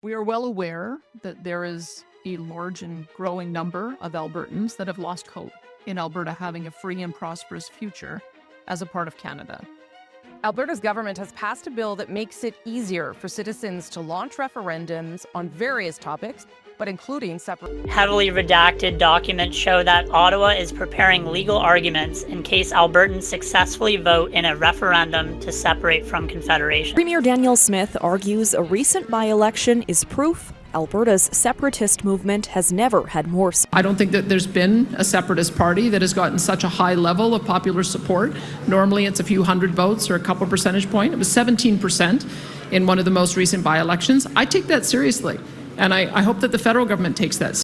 We are well aware that there is a large and growing number of Albertans that have lost hope in Alberta having a free and prosperous future as a part of Canada. Alberta's government has passed a bill that makes it easier for citizens to launch referendums on various topics, but including separate. Heavily redacted documents show that Ottawa is preparing legal arguments in case Albertans successfully vote in a referendum to separate from Confederation. Premier Danielle Smith argues a recent by-election is proof Alberta's separatist movement has never had more. I don't think that there's been a separatist party that has gotten such a high level of popular support. Normally it's a few hundred votes or a couple percentage points. It was 17% in one of the most recent by-elections. I take that seriously, and I hope that the federal government takes that.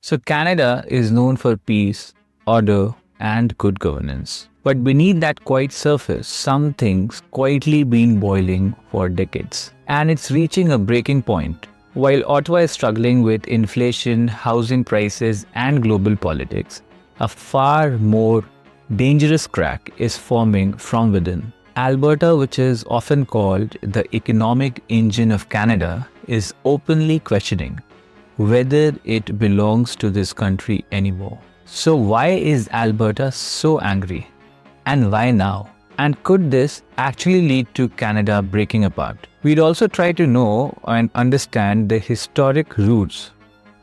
So Canada is known for peace, order, and good governance. But beneath that quiet surface, something's quietly been boiling for decades. And it's reaching a breaking point. While Ottawa is struggling with inflation, housing prices, and global politics, a far more dangerous crack is forming from within. Alberta, which is often called the economic engine of Canada, is openly questioning whether it belongs to this country anymore. So why is Alberta so angry? And why now? And could this actually lead to Canada breaking apart? We'd also try to know and understand the historic roots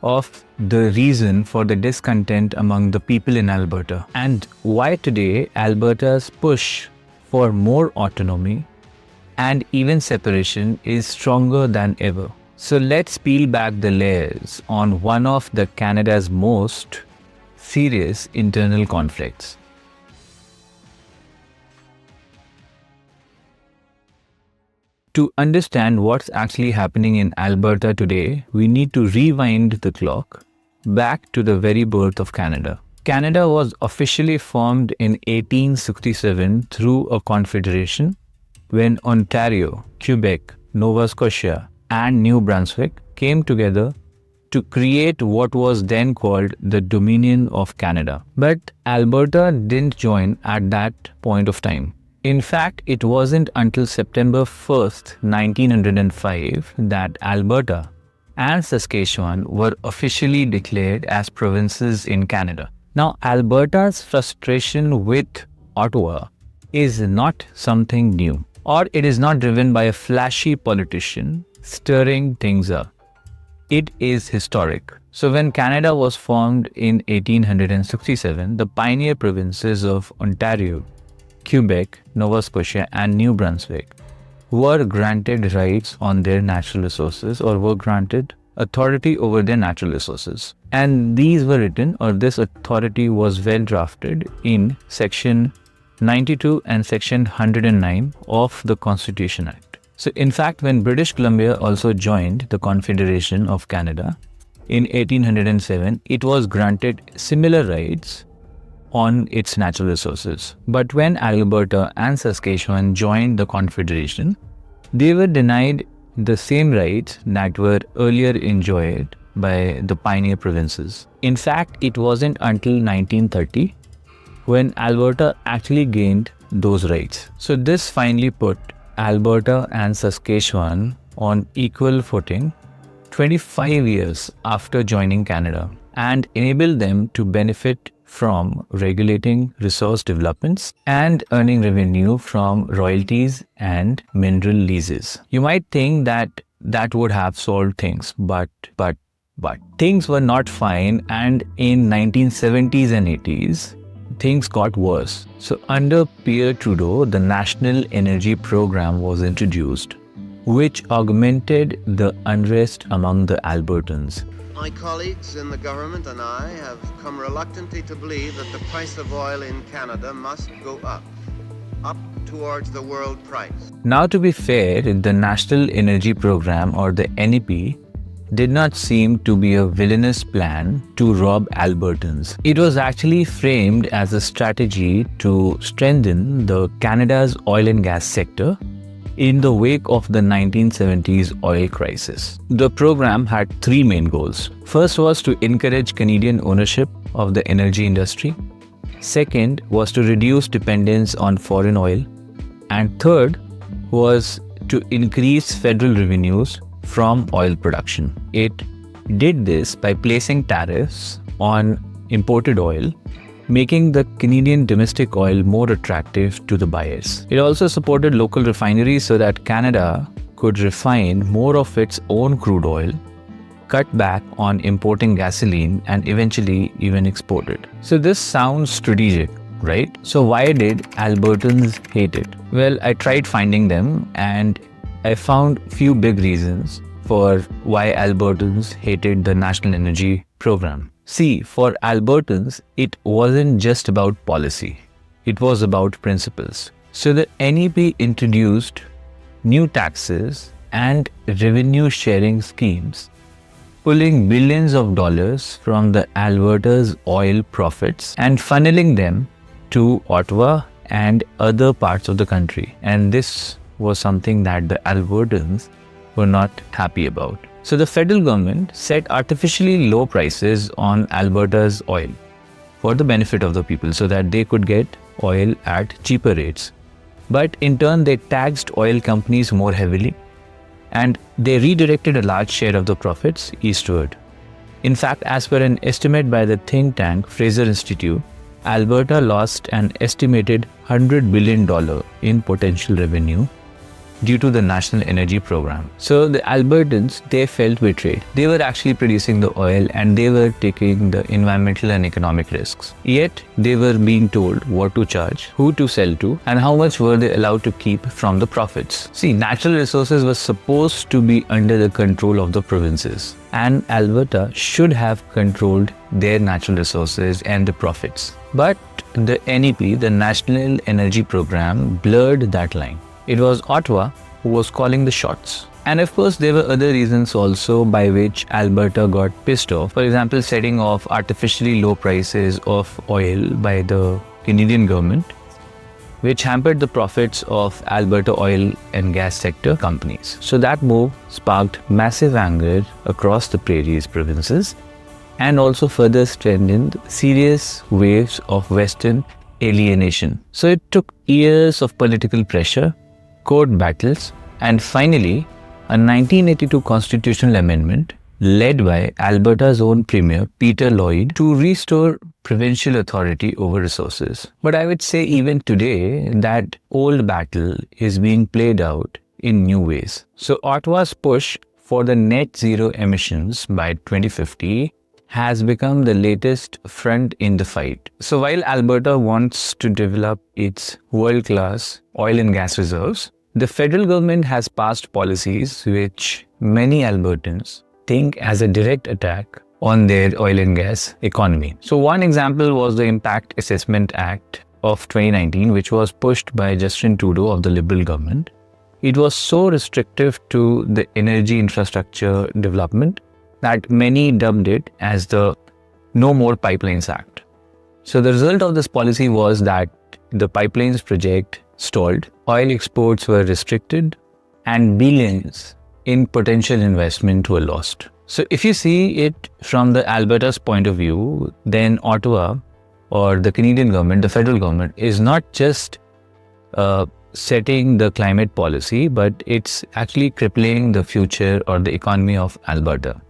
of the reason for the discontent among the people in Alberta, and why today Alberta's push for more autonomy and even separation is stronger than ever. So let's peel back the layers on one of the Canada's most serious internal conflicts. To understand what's actually happening in Alberta today, we need to rewind the clock back to the very birth of Canada. Canada was officially formed in 1867 through a confederation when Ontario, Quebec, Nova Scotia, and New Brunswick came together to create what was then called the Dominion of Canada. But Alberta didn't join at that point of time. In fact, it wasn't until September 1st, 1905 that Alberta and Saskatchewan were officially declared as provinces in Canada. Now, Alberta's frustration with Ottawa is not something new, or it is not driven by a flashy politician stirring things up. It is historic. So when Canada was formed in 1867, the pioneer provinces of Ontario, Quebec, Nova Scotia, and New Brunswick were granted rights on their natural resources, or were granted authority over their natural resources. And these were written, or this authority was well drafted in Section 92 and Section 109 of the Constitution Act. So in fact, when British Columbia also joined the Confederation of Canada in 1807, it was granted similar rights on its natural resources. But when Alberta and Saskatchewan joined the Confederation, they were denied the same rights that were earlier enjoyed by the pioneer provinces. In fact, it wasn't until 1930 when Alberta actually gained those rights. So this finally put Alberta and Saskatchewan on equal footing 25 years after joining Canada, and enabled them to benefit from regulating resource developments and earning revenue from royalties and mineral leases. You might think that that would have solved things, but things were not fine, and in 1970s and 80s, things got worse. So under Pierre Trudeau, the National Energy Program was introduced, which augmented the unrest among the Albertans. My colleagues in the government and I have come reluctantly to believe that the price of oil in Canada must go up towards the world price. Now, to be fair, the National Energy Program, or the NEP, did not seem to be a villainous plan to rob Albertans. It was actually framed as a strategy to strengthen the Canada's oil and gas sector in the wake of the 1970s oil crisis. The program had three main goals. First was to encourage Canadian ownership of the energy industry. Second was to reduce dependence on foreign oil. And third was to increase federal revenues from oil production. It did this by placing tariffs on imported oil, making the Canadian domestic oil more attractive to the buyers. It also supported local refineries so that Canada could refine more of its own crude oil, cut back on importing gasoline, and eventually even export it. So this sounds strategic, right? So why did Albertans hate it? Well, I tried finding them and I found few big reasons for why Albertans hated the National Energy Program. See, for Albertans, it wasn't just about policy. It was about principles. So the NEP introduced new taxes and revenue sharing schemes, pulling billions of dollars from the Alberta's oil profits and funneling them to Ottawa and other parts of the country. And this was something that the Albertans were not happy about. So the federal government set artificially low prices on Alberta's oil for the benefit of the people so that they could get oil at cheaper rates. But in turn, they taxed oil companies more heavily and they redirected a large share of the profits eastward. In fact, as per an estimate by the think tank Fraser Institute, Alberta lost an estimated $100 billion in potential revenue due to the National Energy Program. So the Albertans, they felt betrayed. They were actually producing the oil and they were taking the environmental and economic risks. Yet they were being told what to charge, who to sell to, and how much were they allowed to keep from the profits. See, natural resources were supposed to be under the control of the provinces, and Alberta should have controlled their natural resources and the profits. But the NEP, the National Energy Program, blurred that line. It was Ottawa who was calling the shots. And of course, there were other reasons also by which Alberta got pissed off. For example, setting off artificially low prices of oil by the Canadian government, which hampered the profits of Alberta oil and gas sector companies. So that move sparked massive anger across the Prairies provinces and also further strengthened serious waves of Western alienation. So it took years of political pressure, court battles, and finally a 1982 constitutional amendment led by Alberta's own Premier Peter Lloyd to restore provincial authority over resources. But I would say even today that old battle is being played out in new ways. So Ottawa's push for the net zero emissions by 2050 has become the latest front in the fight. So while Alberta wants to develop its world-class oil and gas reserves, the federal government has passed policies which many Albertans think as a direct attack on their oil and gas economy. So one example was the Impact Assessment Act of 2019, which was pushed by Justin Trudeau of the Liberal government. It was so restrictive to the energy infrastructure development that many dubbed it as the No More Pipelines Act. So the result of this policy was that the pipelines project stalled, oil exports were restricted, and billions in potential investment were lost. So if you see it from the Alberta's point of view, then Ottawa or the Canadian government, the federal government, is not just setting the climate policy, but it's actually crippling the future or the economy of Alberta.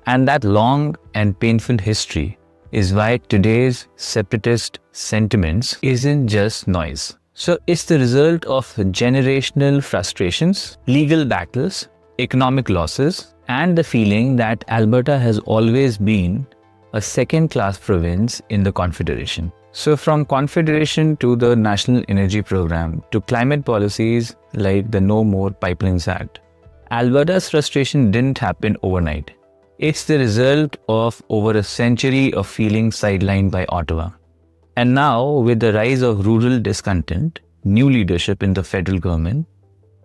And that long and painful history is why today's separatist sentiments isn't just noise. So it's the result of generational frustrations, legal battles, economic losses, and the feeling that Alberta has always been a second-class province in the Confederation. So from Confederation to the National Energy Program to climate policies like the No More Pipelines Act, Alberta's frustration didn't happen overnight. It's the result of over a century of feeling sidelined by Ottawa. And now, with the rise of rural discontent, new leadership in the federal government,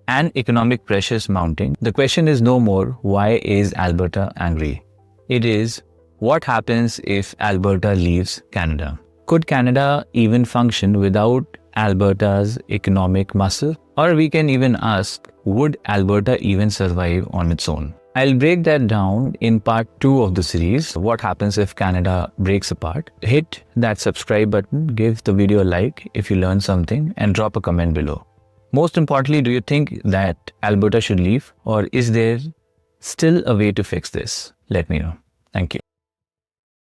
and economic pressures mounting, the question is no more, why is Alberta angry? It is, what happens if Alberta leaves Canada? Could Canada even function without Alberta's economic muscle? Or we can even ask, would Alberta even survive on its own? I'll break that down in part 2 of the series, what happens if Canada breaks apart. Hit that subscribe button, give the video a like if you learned something, and drop a comment below. Most importantly, do you think that Alberta should leave, or is there still a way to fix this? Let me know. Thank you.